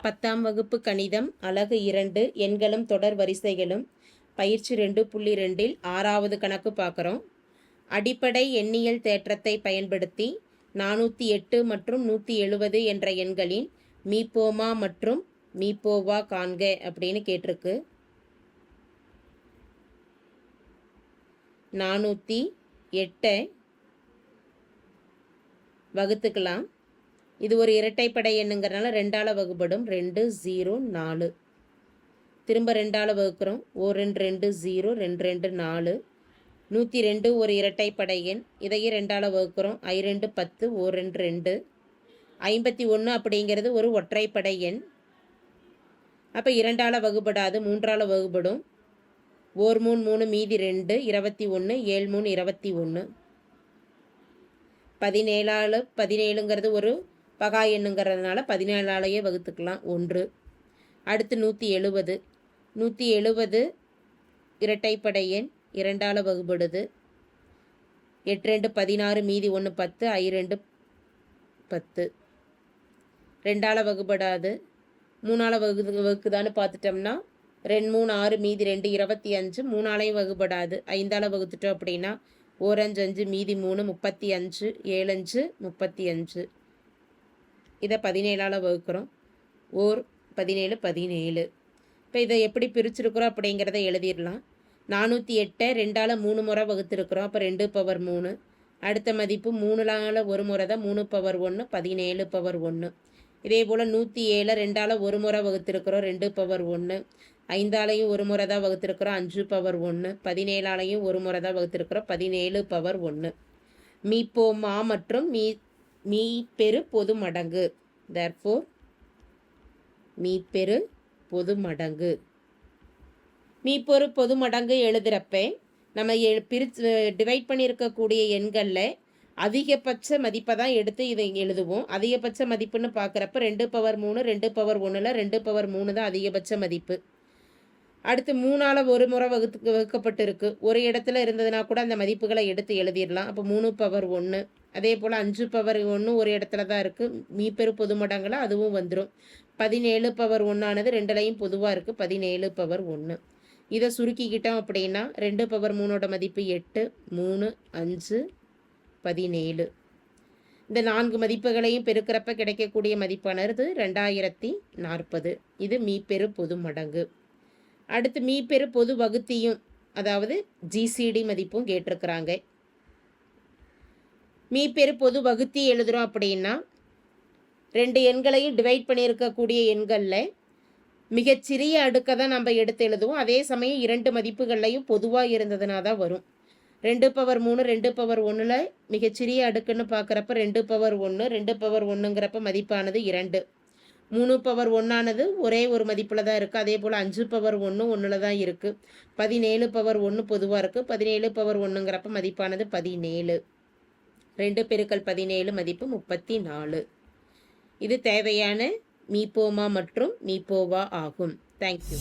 10ஆம் வகுப்பு கணிதம் அலகு 2 எண்களும் தொடர் வரிசைகளும் பயிற்சி 2.2இல் 6வது கணக்கு பார்க்குறோம். அடிப்படை எண்ணியல் தேற்றத்தை பயன்படுத்தி 408 மற்றும் 170 என்ற எண்களின் மீப்போமா மற்றும் மீப்போவா காண்க அப்படின்னு கேட்டிருக்கு. 408 வகுத்துக்கலாம். இது ஒரு இரட்டைப்படை எண்ணுங்கிறனால 2ஆல் வகுப்படும். 2 0 4. திரும்ப 2ஆல் வகுக்கிறோம். 1 2 2 0 2 2 4. 102 ஒரு இரட்டைப்படை எண். இதையும் 2ஆல் வகுக்கிறோம். 2 10 1 2 2. 51 அப்படிங்கிறது ஒரு ஒற்றைப்படை எண். அப்போ 2ஆல் வகுப்படாது, 3ஆல் வகுப்படும். 1 3 3 மீதி 2 21 7 3 21. 17ஆல் 17ங்கிறது ஒரு பகா எண்ணுங்கிறதுனால 17ஆலேயே வகுத்துக்கலாம் 1. அடுத்து 170. 170 இரட்டைப்படை எண், 2ஆல் வகுப்படுது. 8 2 16 மீதி 1 10 2 10. 2ஆல் வகுப்படாது, 3ஆல் வகுக்குதான்னு பார்த்துட்டோம்னா 2 3 6 மீதி 2 25. 3ஆலையும் வகுப்படாது. 5ஆல் வகுத்துட்டோம் அப்படின்னா 1 5 5 மீதி 3 35 7 5 35. இதை 17ஆல் வகுக்கிறோம். 1 17 17. இப்போ இதை எப்படி பிரிச்சிருக்கிறோம் அப்படிங்கிறத எழுதிடலாம். 408 2ஆல் 3 முறை வகுத்துருக்குறோம். அப்போ 2 பவர் 3. அடுத்த மதிப்பு 3ஆல் 1 முறை தான், 3 பவர் 1 17 பவர் 1. இதே போல் 107 2ஆல் 1 முறை வகுத்துருக்குறோம். 2 பவர் 1. 5ஆலையும் 1 முறை தான் வகுத்துருக்குறோம். 5 பவர் 1. 17ஆலையும் 1 முறை தான் வகுத்துருக்குறோம். 17 பவர் 1. மீப்போமா மற்றும் மீப்பெரு பொது மடங்கு. therefore மீப்பெரு பொது மடங்கு. மீப்பெரு பொது மடங்கு எழுதுகிறப்ப நம்ம பிரித்து டிவைட் பண்ணியிருக்கக்கூடிய எண்களில் அதிகபட்ச மதிப்பை தான் எடுத்து இதை எழுதுவோம். அதிகபட்ச மதிப்புன்னு பார்க்குறப்ப 2 பவர் 3 2 பவர் 1ல் 2 பவர் 3 தான் அதிகபட்ச மதிப்பு. அடுத்து 3ஆல் 1 முறை வகுக்கப்பட்டிருக்கு. ஒரு இடத்துல இருந்ததுன்னா கூட அந்த மதிப்புகளை எடுத்து எழுதிடலாம். அப்போ 3 பவர் 1. அதே போல் 5 பவர் 1 ஒரு இடத்துல தான் இருக்குது. மீப்பெரு பொது மடங்கில் அதுவும் வந்துடும். 17 பவர் 1ஆனது 2லையும் பொதுவாக இருக்குது. 17 பவர் 1. இதை சுருக்கிக்கிட்டோம் அப்படின்னா 2 பவர் 3ஓட மதிப்பு 8 3 5 17. இந்த 4 மதிப்புகளையும் பெருக்கிறப்ப கிடைக்கக்கூடிய மதிப்பானது 2040. இது மீப்பெரு பொது மடங்கு. அடுத்து மீப்பெரு பொது வகுத்தியும், அதாவது ஜிசிடி மதிப்பும் கேட்டிருக்கிறாங்க. மீப்பெரு பொது வகுத்தி எழுதுகிறோம் அப்படின்னா 2 எண்களையும் டிவைட் பண்ணியிருக்கக்கூடிய எண்களில் மிகச்சிறிய அடுக்கை தான் நம்ம எடுத்து எழுதுவோம். அதே சமயம் 2 மதிப்புகள்லையும் பொதுவாக இருந்ததுனா தான் வரும். 2 பவர் 3 2 பவர் 1ல் மிகச்சிறிய அடுக்குன்னு பார்க்குறப்ப 2 பவர் 1 2 பவர் 1ங்கிறப்ப மதிப்பானது 2. 3 பவர் 1ஆனது ஒரே ஒரு மதிப்பில் தான் இருக்குது. அதே போல் 5 பவர் 1 1ல் தான் இருக்குது. 17 பவர் 1 பொதுவாக இருக்குது. 17 பவர் 1ங்கிறப்ப மதிப்பானது 17. 2 பெருக்கல் 17 மதிப்பு 34. இது தேவையான மீப்போமா மற்றும் மீப்போவா ஆகும். தேங்க்யூ.